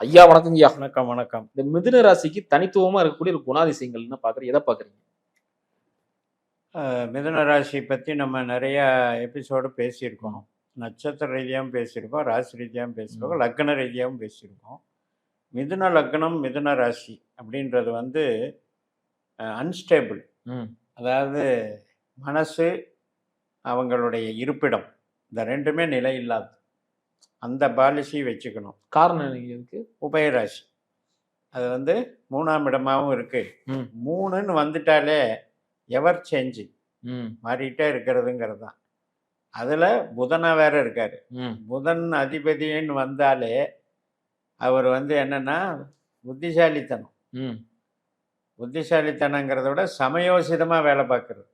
ஐயா வணக்கங்கய்யா. வணக்கம், வணக்கம். இந்த மிதுன ராசிக்கு தனித்துவமா இருக்கக்கூடிய ஒரு குணாதிசயங்கள்னு எத பாக்குறீங்க? மிதுன ராசி பத்தி நம்ம நெறைய எபிசோடு பேசியிருக்கோம். நட்சத்திர ரீதியாவும் பேசியிருக்கோம், ராசி ரீதியாவும் பேசியிருக்கோம், லக்ன ரீதியாவும் பேசியிருக்கோம். மிதுன லக்னம், மிதுன ராசி அப்படின்றது வந்து அன்ஸ்டேபிள். அதாவது மனசு, அவங்களுடைய இருப்பிடம், இந்த 2மே நிலை இல்லாதது. அந்த பாலிசி வச்சுக்கணும். காரணம் என்ன இதுக்கு? உபயராசி. அது வந்து 3ஆம் இடமாவும் இருக்கு. 3ன்னு வந்துட்டாலே எவர் சேஞ்சிங், மாறிட்டே இருக்கிறதுங்கிறது தான். அதில் புதனா வேற இருக்காரு. புதன் அதிபதின்னு வந்தாலே அவர் வந்து என்னன்னா புத்திசாலித்தனம். புத்திசாலித்தனங்கிறத விட சமயோசிதமாக வேலை பார்க்குறது.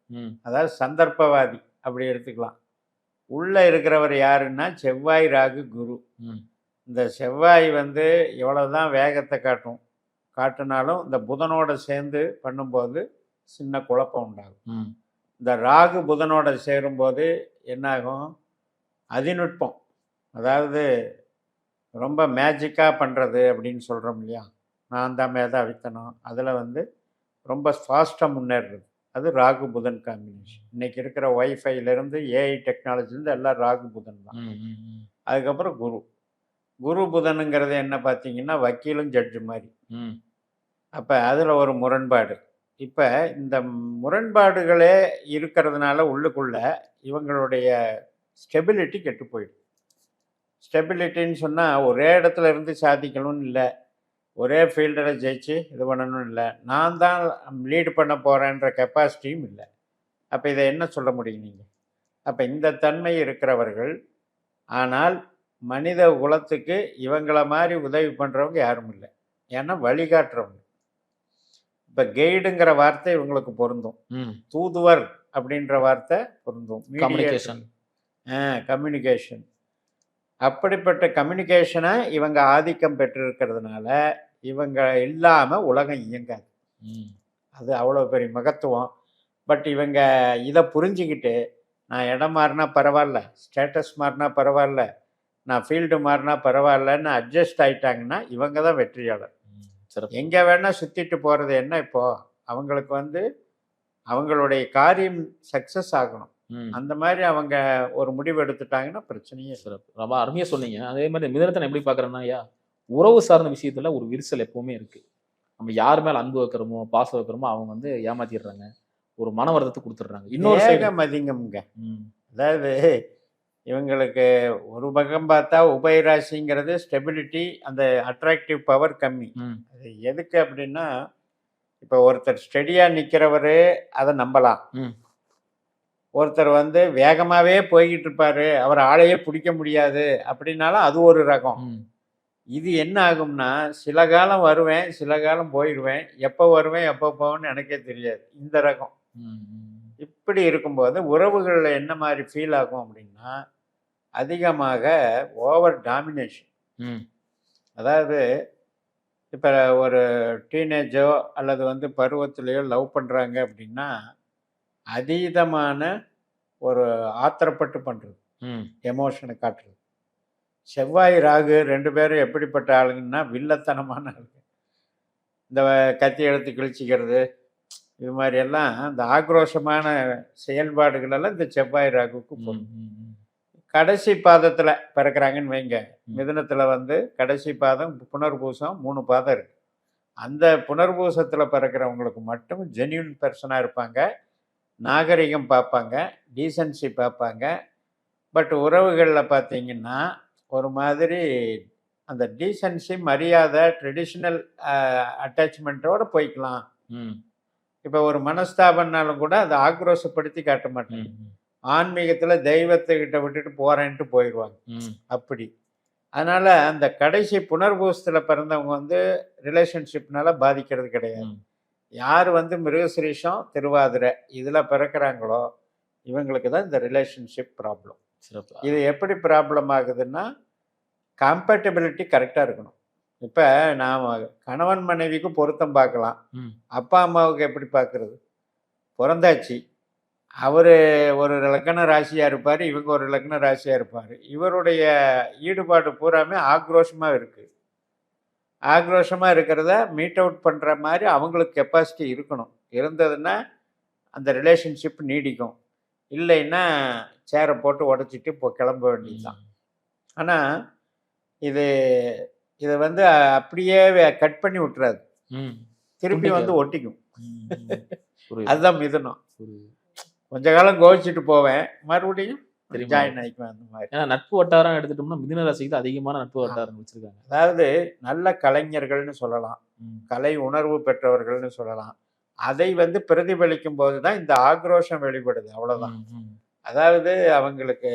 அதாவது சந்தர்ப்பவாதி அப்படி எடுத்துக்கலாம். உள்ளே இருக்கிறவர் யாருன்னா செவ்வாய், ராகு, குரு. இந்த செவ்வாய் வந்து எவ்வளவுதான் வேகத்தை காட்டினாலும் இந்த புதனோட சேர்ந்து பண்ணும்போது சின்ன குழப்பம் உண்டாகும். இந்த ராகு புதனோட சேரும்போது என்னாகும்? அதிநுட்பம், அதாவது ரொம்ப மேஜிக்காக பண்ணுறது அப்படின்னு சொல்கிறோம் இல்லையா, நான் தான் மேதாவித்தனம், அதில் வந்து ரொம்ப ஃபாஸ்ட்டாக முன்னேறுறது. அது ராகு புதன் காம்பினேஷன். இன்னைக்கு இருக்கிற வைஃபைலேருந்து ஏஐ டெக்னாலஜிலேருந்து எல்லாம் ராகு புதன் தான். அதுக்கப்புறம் குரு புதனுங்கிறது என்ன பார்த்தீங்கன்னா வக்கீலும் ஜட்ஜு மாதிரி. அப்போ அதில் ஒரு முரண்பாடு. இப்போ இந்த முரண்பாடுகளே இருக்கிறதுனால உள்ளுக்குள்ள இவங்களுடைய ஸ்டெபிலிட்டி கெட்டு போயிடும். ஸ்டெபிலிட்டின்னு சொன்னால் ஒரே இடத்துல இருந்து சாதிக்கணும்னு இல்லை, ஒரே ஃபீல்டில் ஜெயிச்சு இது பண்ணணும்னு இல்லை, நான் தான் லீடு பண்ண போகிறேன்ற கெப்பாசிட்டியும் இல்லை. அப்போ இதை என்ன சொல்ல முடியும் நீங்கள்? அப்போ இந்த தன்மை இருக்கிறவர்கள், ஆனால் மனித குலத்துக்கு இவங்கள மாதிரி உதவி பண்ணுறவங்க யாரும் இல்லை. ஏன்னா வழிகாட்டுறவங்க. இப்போ கைடுங்கிற வார்த்தை இவங்களுக்கு பொருந்தும், தூதுவர் அப்படின்ற வார்த்தை பொருந்தும், கம்யூனிகேஷன். அப்படிப்பட்ட கம்யூனிகேஷனை இவங்க ஆதிக்கம் பெற்றிருக்கிறதுனால இவங்க இல்லாமல் உலகம் இயங்காது. அது அவ்வளோ பெரிய மகத்துவம். பட் இவங்க இதை புரிஞ்சுக்கிட்டு நான் இடம் மாறினா பரவாயில்ல, ஸ்டேட்டஸ் மாறினா பரவாயில்ல, நான் ஃபீல்டு மாறினா பரவாயில்லன்னு அட்ஜஸ்ட் ஆகிட்டாங்கன்னா இவங்க தான் வெற்றியாளர். எங்கே வேணால் சுற்றிட்டு போகிறது என்ன? இப்போது அவங்களுக்கு வந்து அவங்களுடைய காரியம் சக்ஸஸ் ஆகணும். அந்த மாதிரி அவங்க ஒரு முடிவு எடுத்துட்டாங்கன்னா பிரச்சனையே. சிறப்பு, ரொம்ப அருமையாக சொன்னீங்க. அதே மாதிரி மிதுனத்தை எப்படி பார்க்குறேன்னா, ஐயா, உறவு சார்ந்த விஷயத்தில் ஒரு விரிசல் எப்பவுமே இருக்குது. நம்ம யார் மேலே அன்பு வைக்கிறோமோ பாசம் வைக்கிறோமோ அவங்க வந்து ஏமாத்திடுறாங்க, ஒரு மன வருத்தத்தை கொடுத்துட்றாங்க. இன்னொரு சைடு மதிங்கம்ங்க. அதாவது இவங்களுக்கு ஒரு பக்கம் பார்த்தா உபயராசிங்கிறது ஸ்டெபிலிட்டி, அந்த அட்ராக்டிவ் பவர் கம்மி. அது எதுக்கு அப்படின்னா, இப்போ ஒருத்தர் ஸ்டெடியாக நிற்கிறவர் அதை நம்பலாம். ஒருத்தர் வந்து வேகமாகவே போய்கிட்டு இருப்பார், அவர் ஆளையே பிடிக்க முடியாது அப்படின்னாலும் அது ஒரு ரகம். இது என்ன ஆகும்னா, சில காலம் வருவேன், சில காலம் போயிடுவேன், எப்போ வருவேன் எப்போ போவேன்னு எனக்கே தெரியாது, இந்த ரகம். இப்படி இருக்கும்போது உறவுகளில் என்ன மாதிரி ஃபீல் ஆகும் அப்படின்னா, அதிகமாக ஓவர் டாமினேஷன். அதாவது இப்போ ஒரு டீனேஜோ அல்லது வந்து பருவத்திலேயோ லவ் பண்ணுறாங்க அப்படின்னா அதீதமான ஒரு ஆத்திரப்பட்டு பண்ணுறது, எமோஷனை காட்டுறது. செவ்வாய் ராகு 2 பேரும் எப்படிப்பட்ட ஆளுங்கன்னா வில்லத்தனமான ஆளுங்க. இந்த கத்தி எடுத்து கிழிச்சிக்கிறது, இது மாதிரி எல்லாம் இந்த ஆக்ரோஷமான செயல்பாடுகள் எல்லாம் இந்த செவ்வாய் ராகுக்கு போகும். கடைசி பாதத்தில் பிறக்கிறாங்கன்னு வைங்க, மிதுனத்தில் வந்து கடைசி பாதம் புனர்பூசம் 3 பாதம் இருக்கு. அந்த புனர்பூசத்தில் பிறக்கிறவங்களுக்கு மட்டும் ஜென்யூன் பர்சனாக இருப்பாங்க, நாகரிகம் பார்ப்பாங்க, டீசன்சி பார்ப்பாங்க. பட் உறவுகளில் பார்த்தீங்கன்னா ஒரு மாதிரி அந்த டீசன்சி, மரியாதை, ட்ரெடிஷ்னல் அட்டாச்மெண்ட்டோடு போய்க்கலாம். இப்போ ஒரு மனஸ்தாபம்னாலும் கூட அதை ஆக்ரோஷப்படுத்தி காட்ட மாட்டாங்க. ஆன்மீகத்தில் தெய்வத்துக்கிட்ட விட்டுட்டு போகிறேன்ட்டு போயிடுவாங்க அப்படி. அதனால் அந்த கடைசி புனர்பூசத்தில் பிறந்தவங்க வந்து ரிலேஷன்ஷிப்னால பாதிக்கிறது கிடையாது. யார் வந்து மிருகசிரீஷம், திருவாதிரை இதில் பிறக்கிறாங்களோ இவங்களுக்கு தான் இந்த ரிலேஷன்ஷிப் ப்ராப்ளம். இது எப்படி ப்ராப்ளம் ஆகுதுன்னா, கம்பேட்டபிலிட்டி கரெக்டாக இருக்கணும். இப்போ நாம் கணவன் மனைவிக்கு பொருத்தம் பார்க்கலாம், அப்பா அம்மாவுக்கு எப்படி பார்க்குறது? பிறந்தாச்சு, அவர் ஒரு லக்ன ராசியாக இருப்பார், இவங்க ஒரு லக்ன ராசியாக இருப்பார். இவருடைய ஈடுபாடு பூராமே ஆக்ரோஷமாக இருக்குது. ஆக்ரோஷமாக இருக்கிறத மீட் அவுட் பண்ணுற மாதிரி அவங்களுக்கு கெப்பாசிட்டி இருக்கணும். இருந்ததுன்னா அந்த ரிலேஷன்ஷிப் நீடிக்கும். இல்லைன்னா சேரை போட்டு உடச்சிட்டு இப்போ கிளம்ப வேண்டியது தான். ஆனால் இது இதை வந்து அப்படியே கட் பண்ணி விட்டுறாது, திருப்பி வந்து ஒட்டிக்கும். அதுதான் மிதுனம். கொஞ்ச காலம் கோவிச்சுட்டு போவேன், மறுபடியும் ஜாயின் ஆகிக்குவேன் அந்த மாதிரி. ஏன்னா நட்பு வட்டாரம் எடுத்துட்டோம்னா மிதுன ராசிக்கு தான் அதிகமான நட்பு வட்டாரம் வச்சிருக்காங்க. அதாவது நல்ல கலைஞர்கள்னு சொல்லலாம், கலை உணர்வு பெற்றவர்கள்னு சொல்லலாம். அதை வந்து பிரதிபலிக்கும் போது தான் இந்த ஆக்ரோஷம் வெளிப்படுது, அவ்வளோதான். அதாவது அவங்களுக்கு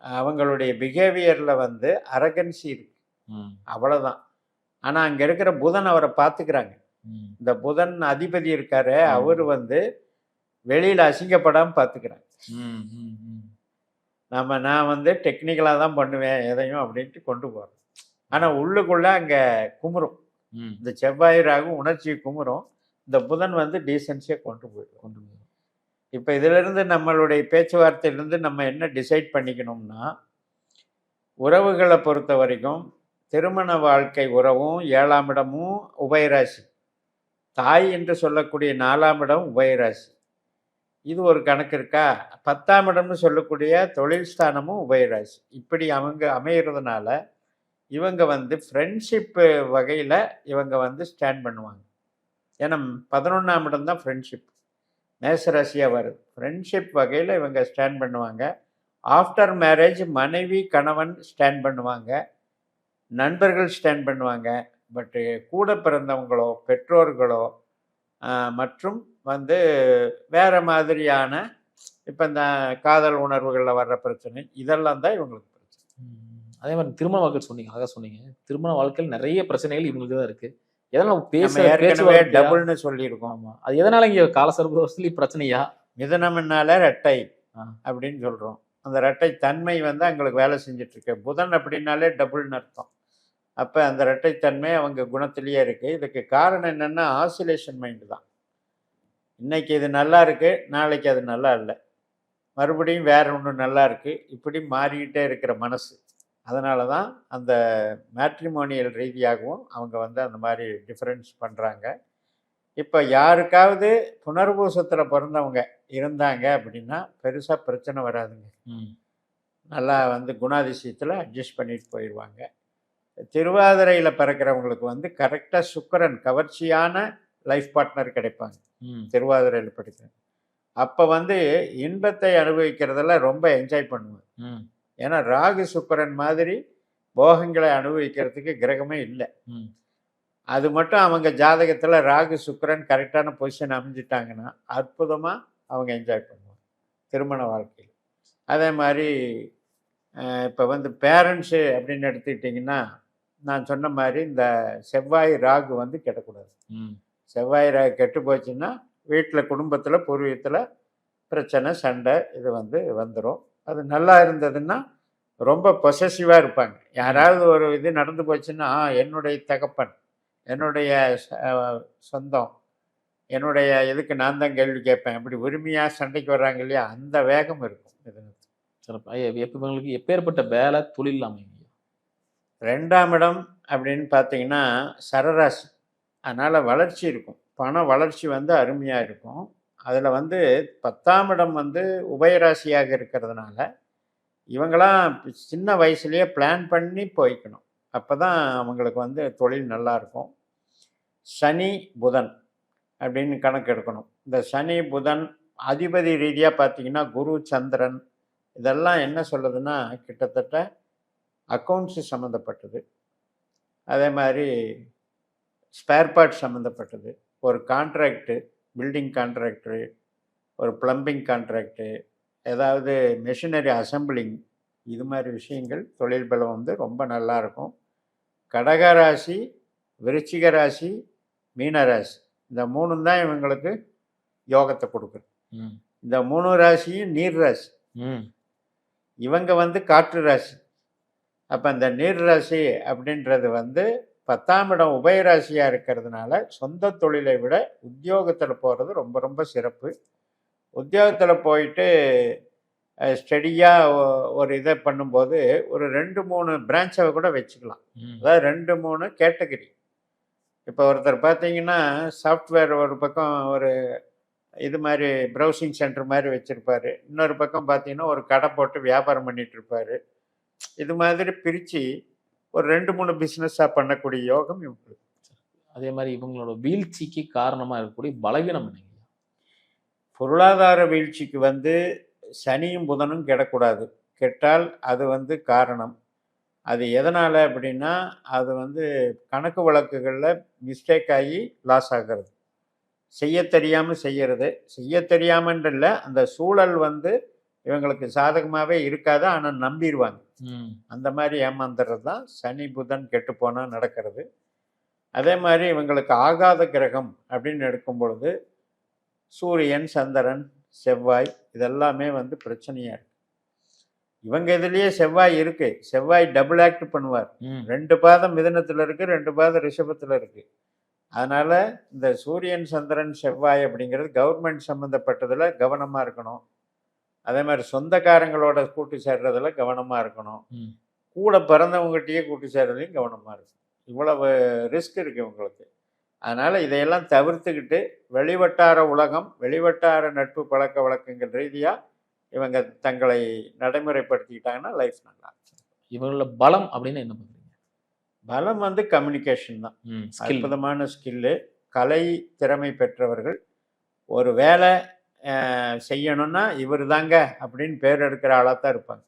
அவங்களுடைய பிஹேவியரில் வந்து அரகன்சி இருக்கு, அவ்வளோதான். ஆனால் அங்கே இருக்கிற புதன் அவரை பார்த்துக்கிறாங்க. இந்த புதன் அதிபதி இருக்காரு, அவர் வந்து வெளியில் அசிங்கப்படாமல் பார்த்துக்கிறாங்க. நான் வந்து டெக்னிக்கலாக தான் பண்ணுவேன் எதையும் அப்படின்ட்டு கொண்டு போகிறேன். ஆனால் உள்ளுக்குள்ளே அங்கே குமுறும், இந்த செவ்வாய் ராகு உணர்ச்சி குமுறும். இந்த புதன் வந்து டீசென்சியாக கொண்டு போயிடும். இப்போ இதிலிருந்து நம்மளுடைய பேச்சுவார்த்தையிலிருந்து நம்ம என்ன டிசைட் பண்ணிக்கணும்னா, உறவுகளை பொறுத்த வரைக்கும் திருமண வாழ்க்கை உறவும் 7ஆம் இடமும் உபயராசி, தாய் என்று சொல்லக்கூடிய 4ஆம் இடம் உபயராசி, இது ஒரு கணக்கு இருக்கா. 10ஆம் இடம்னு சொல்லக்கூடிய தொழில் ஸ்தானமும் உபயராசி. இப்படி அவங்க அமைகிறதுனால இவங்க வந்து ஃப்ரெண்ட்ஷிப்பு வகையில் இவங்க வந்து ஸ்டாண்ட் பண்ணுவாங்க. ஏன்னா 11ஆம் இடம் தான் ஃப்ரெண்ட்ஷிப், மேசராசியாக வருது. ஃப்ரெண்ட்ஷிப் வகையில் இவங்க ஸ்டாண்ட் பண்ணுவாங்க. ஆஃப்டர் மேரேஜ் மனைவி கணவன் ஸ்டாண்ட் பண்ணுவாங்க, நண்பர்கள் ஸ்டாண்ட் பண்ணுவாங்க. பட்டு கூட பிறந்தவங்களோ பெற்றோர்களோ மற்றும் வந்து வேறு மாதிரியான இப்போ இந்த காதல் உணர்வுகளில் வர்ற பிரச்சனை, இதெல்லாம் தான் இவங்களுக்கு பிரச்சனை. அதே மாதிரி திருமண வாழ்க்கை சொன்னீங்க, அழகாக சொன்னீங்க. திருமண வாழ்க்கையில் நிறைய பிரச்சனைகள் இவங்களுக்கு தான் இருக்குது. எதனால் ஏற்கனவே டபுள்னு சொல்லியிருக்கோம். ஆமாம், அது எதனால் இங்கே காலசர்ப பிரச்சனையா? மிதனம்னால ரெட்டை அப்படின்னு சொல்கிறோம். அந்த ரெட்டை தன்மை வந்து அவங்களுக்கு வேலை செஞ்சிட்ருக்கு. புதன் அப்படின்னாலே டபுள்னு அர்த்தம். அப்போ அந்த ரெட்டைத்தன்மை அவங்க குணத்திலேயே இருக்குது. இதுக்கு காரணம் என்னென்னா ஆசிலேஷன் மைண்டு தான். இன்றைக்கி இது நல்லா இருக்குது, நாளைக்கு அது நல்லா இல்லை, மறுபடியும் வேறு ஒன்று நல்லா இருக்குது, இப்படி மாறிக்கிட்டே இருக்கிற மனசு. அதனால தான் அந்த மேட்ரிமோனியல் ரீதியாகவும் அவங்க வந்து அந்த மாதிரி டிஃப்ரென்ஸ் பண்ணுறாங்க. இப்போ யாருக்காவது புனர்பூசத்தில் பிறந்தவங்க இருந்தாங்க அப்படின்னா பெருசாக பிரச்சனை வராதுங்க. நல்லா வந்து குணாதிசயத்தில் அட்ஜஸ்ட் பண்ணிட்டு போயிடுவாங்க. திருவாதிரையில் பிறக்கிறவங்களுக்கு வந்து கரெக்டாக சுக்கிரன் கவர்ச்சியான லைஃப் பார்ட்னர் கிடைப்பாங்க. திருவாதிரையில் படிக்கிறேன் அப்போ வந்து இன்பத்தை அனுபவிக்கிறதெல்லாம் ரொம்ப என்ஜாய் பண்ணுவேன். ஏன்னா ராகு சுக்கிரன் மாதிரி போகங்களை அனுபவிக்கிறதுக்கு கிரகமே இல்லை. அது மட்டும் அவங்க ஜாதகத்தில் ராகு சுக்கிரன் கரெக்டான பொசிஷன் அமைஞ்சிட்டாங்கன்னா அற்புதமாக அவங்க என்ஜாய் பண்ணுவாங்க திருமண வாழ்க்கையில். அதே மாதிரி இப்போ வந்து பேரண்ட்ஸு அப்படின்னு எடுத்துக்கிட்டிங்கன்னா, நான் சொன்ன மாதிரி இந்த செவ்வாய் ராகு வந்து கெட்டக்கூடாது. செவ்வாய் ராகு கெட்டு போச்சுன்னா வீட்டில் குடும்பத்தில் பூர்வீகத்தில் பிரச்சனை சண்டை இது வந்து வந்துடும். அது நல்லா இருந்ததுன்னா ரொம்ப பொசசிவாக இருப்பாங்க. யாராவது ஒரு இது நடந்து போச்சுன்னா என்னுடைய தகப்பன், என்னுடைய சொந்தம், என்னுடைய இதுக்கு நான் தான் கேள்வி கேட்பேன், அப்படி உரிமையாக சண்டைக்கு வர்றாங்க இல்லையா, அந்த வேகம் இருக்கும். இது சிறப்பு. இவங்களுக்கு எப்பேற்பட்ட வேலை தொழில் அமைங்க? 2ஆம் இடம் அப்படின்னு பார்த்தீங்கன்னா சரராசி, அதனால் வளர்ச்சி இருக்கும், பண வளர்ச்சி வந்து அருமையாக இருக்கும். அதில் வந்து 10ஆம் இடம் வந்து உபயராசியாக இருக்கிறதுனால இவங்களாம் சின்ன வயசுலேயே பிளான் பண்ணி போய்க்கணும். அப்போ தான் அவங்களுக்கு வந்து தொழில் நல்லாயிருக்கும். சனி புதன் அப்படின்னு கணக்கு எடுக்கணும். இந்த சனி புதன் அதிபதி ரீதியாக பார்த்திங்கன்னா குரு சந்திரன் இதெல்லாம் என்ன சொல்லுதுன்னா கிட்டத்தட்ட அக்கௌண்ட்ஸு சம்மந்தப்பட்டது, அதே மாதிரி ஸ்பேர் பார்ட் சம்மந்தப்பட்டது, ஒரு கான்ட்ராக்டு, பில்டிங் கான்ட்ராக்டரு, ஒரு ப்ளம்பிங் கான்ட்ராக்டு, ஏதாவது மெஷினரி அசம்பிளிங், இது மாதிரி விஷயங்கள் தொழில் பலம் வந்து ரொம்ப நல்லாயிருக்கும். கடகராசி, விருச்சிக ராசி, மீனராசி, இந்த 3 தான் இவங்களுக்கு யோகத்தை கொடுக்குது. இந்த 3 ராசியும் நீர் ராசி, இவங்க வந்து காற்று ராசி. அப்போ இந்த நீர் ராசி அப்படின்றது வந்து 10ஆம் இடம் உபயராசியாக இருக்கிறதுனால சொந்த தொழிலை விட உத்தியோகத்தில் போகிறது ரொம்ப ரொம்ப சிறப்பு. உத்தியோகத்தில் போயிட்டு ஸ்டடியாக ஒரு இதை பண்ணும்போது ஒரு 2-3 பிரான்ச்சை கூட வச்சுக்கலாம். அதாவது 2-3 கேட்டகரி. இப்போ ஒருத்தர் பார்த்தீங்கன்னா சாஃப்ட்வேர் ஒரு பக்கம் ஒரு இது மாதிரி ப்ரௌசிங் சென்டர் மாதிரி வச்சுருப்பாரு. இன்னொரு பக்கம் பார்த்தீங்கன்னா ஒரு கடை போட்டு வியாபாரம் பண்ணிட்டு இருப்பாரு. இது மாதிரி பிரித்து ஒரு 2-3 பிஸ்னஸாக பண்ணக்கூடிய யோகம் இவங்களுக்கு. அதே மாதிரி இவங்களோட வீழ்ச்சிக்கு காரணமா இருக்கக்கூடிய பலவீனம் என்னங்க? பொருளாதார வீழ்ச்சிக்கு வந்து சனியும் புதனும் கெடக்கூடாது. கெட்டால் அது வந்து காரணம். அது எதனால் அப்படின்னா அது வந்து கணக்கு வழக்குகளில் மிஸ்டேக் ஆகி லாஸ் ஆகிறது. செய்ய தெரியாமல் செய்கிறது. செய்ய தெரியாமன்ற இல்லை, அந்த சூழல் வந்து இவங்களுக்கு சாதகமாகவே இருக்காது. ஆனால் நம்பிடுவாங்க. அந்த மாதிரி ஏமாந்துறது தான் சனி புதன் கெட்டு போனால் நடக்கிறது. அதே மாதிரி இவங்களுக்கு ஆகாத கிரகம் அப்படின்னு எடுக்கும் பொழுது சூரியன், சந்திரன், செவ்வாய் இதெல்லாமே வந்து பிரச்சனையாக இருக்குது. இவங்க இதுலேயே செவ்வாய் இருக்குது. செவ்வாய் டபுள் ஆக்ட் பண்ணுவார். 2 பாதம் மிதுனத்தில் இருக்குது, 2 பாதம் ரிஷபத்தில் இருக்குது. அதனால் இந்த சூரியன், சந்திரன், செவ்வாய் அப்படிங்கிறது கவர்மெண்ட் சம்மந்தப்பட்டதில் கவனமாக இருக்கணும். அதே மாதிரி சொந்தக்காரங்களோட கூட்டு சேர்றதுல கவனமாக இருக்கணும். கூட பிறந்தவங்ககிட்டயே கூட்டு சேர்றதுலையும் கவனமாக இருக்கும். இவ்வளவு ரிஸ்க் இருக்குது இவங்களுக்கு. அதனால் இதையெல்லாம் தவிர்த்துக்கிட்டு வெளிவட்டார உலகம், வெளிவட்டார நட்பு பழக்க வழக்கங்கள் ரீதியாக இவங்க தங்களை நடைமுறைப்படுத்திக்கிட்டாங்கன்னா லைஃப் நல்லா இருக்கும். இவங்களோட பலம் அப்படின்னு என்ன பண்ணுறீங்க? பலம் வந்து கம்யூனிகேஷன் தான். அற்புதமான ஸ்கில்லு. கலை திறமை பெற்றவர்கள். ஒரு வேலை செய்யணும்னா இவர் தாங்க அப்படின்னு பேர் எடுக்கிற ஆளாக தான் இருப்பாங்க.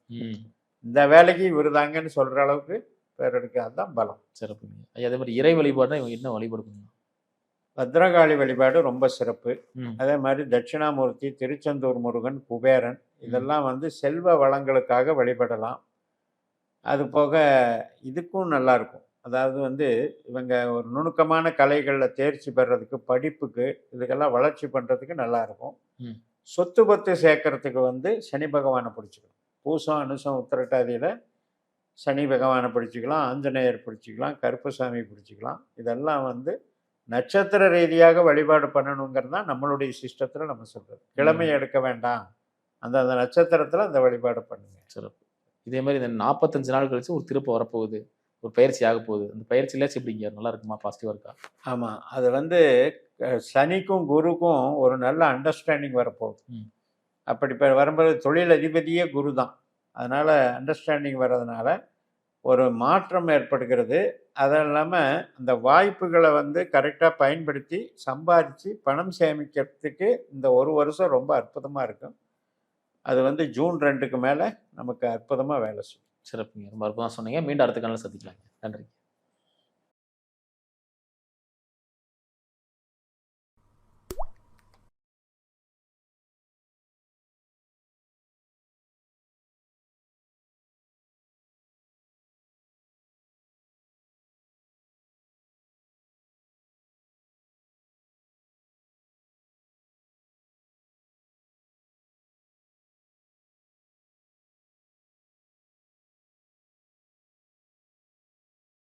இந்த வேலைக்கு இவர் தாங்கன்னு சொல்கிற அளவுக்கு பேர் எடுக்கிறது தான் பலம். சிறப்பு. அதே மாதிரி இறை வழிபாடுனா இவங்க என்ன வழிபாடு பண்ணுவாங்க? பத்ரகாளி வழிபாடு ரொம்ப சிறப்பு. அதே மாதிரி தட்சிணாமூர்த்தி, திருச்செந்தூர் முருகன், குபேரன் இதெல்லாம் வந்து செல்வ வளங்களுக்காக வழிபடலாம். அது போக இதுக்கும் நல்லாயிருக்கும். அதாவது வந்து இவங்க ஒரு நுணுக்கமான கலைகளில் தேர்ச்சி பெறதுக்கு, படிப்புக்கு, இதுக்கெல்லாம் வளர்ச்சி பண்ணுறதுக்கு நல்லாயிருக்கும். சொத்து பத்து சேர்க்கறதுக்கு வந்து சனி பகவானை பிடிச்சிக்கலாம். பூசம், அனுசம், உத்திரட்டாதியில் சனி பகவானை பிடிச்சிக்கலாம், ஆஞ்சநேயர் பிடிச்சிக்கலாம், கருப்பசாமி பிடிச்சிக்கலாம். இதெல்லாம் வந்து நட்சத்திர ரீதியாக வழிபாடு பண்ணணுங்கிறது தான் நம்மளுடைய சிஸ்டத்தில் நம்ம சொல்கிறது. கிழமை எடுக்க வேண்டாம், அந்த நட்சத்திரத்தில் அந்த வழிபாடு பண்ணுங்க. சிறப்பு. இதே மாதிரி இந்த 45 நாள் கழிச்சு ஒரு திருப்பு வரப்போகுது, ஒரு பயிற்சி ஆக போகுது. அந்த பயிற்சியிலாச்சும் எப்படிங்க நல்லா இருக்குமா, பாசிட்டிவாக இருக்கா? ஆமாம், அது வந்து சனிக்கும் குருக்கும் ஒரு நல்ல அண்டர்ஸ்டாண்டிங் வரப்போகுது. அப்படி இப்போ வரும்போது தொழில் அதிபதியே குரு தான். அதனால் அண்டர்ஸ்டாண்டிங் வர்றதுனால ஒரு மாற்றம் ஏற்படுகிறது. அது இல்லாமல் அந்த வாய்ப்புகளை வந்து கரெக்டாக பயன்படுத்தி சம்பாதிச்சு பணம் சேமிக்கிறதுக்கு இந்த ஒரு வருஷம் ரொம்ப அற்புதமாக இருக்கும். அது வந்து ஜூன் 2க்கு மேலே நமக்கு அற்புதமாக வேலை செய்யும். சிறப்புங்க. ரொம்ப அற்புதமாக சொன்னீங்க. மீண்டும் அடுத்த காலையில் சந்திக்கலாங்க. நன்றி.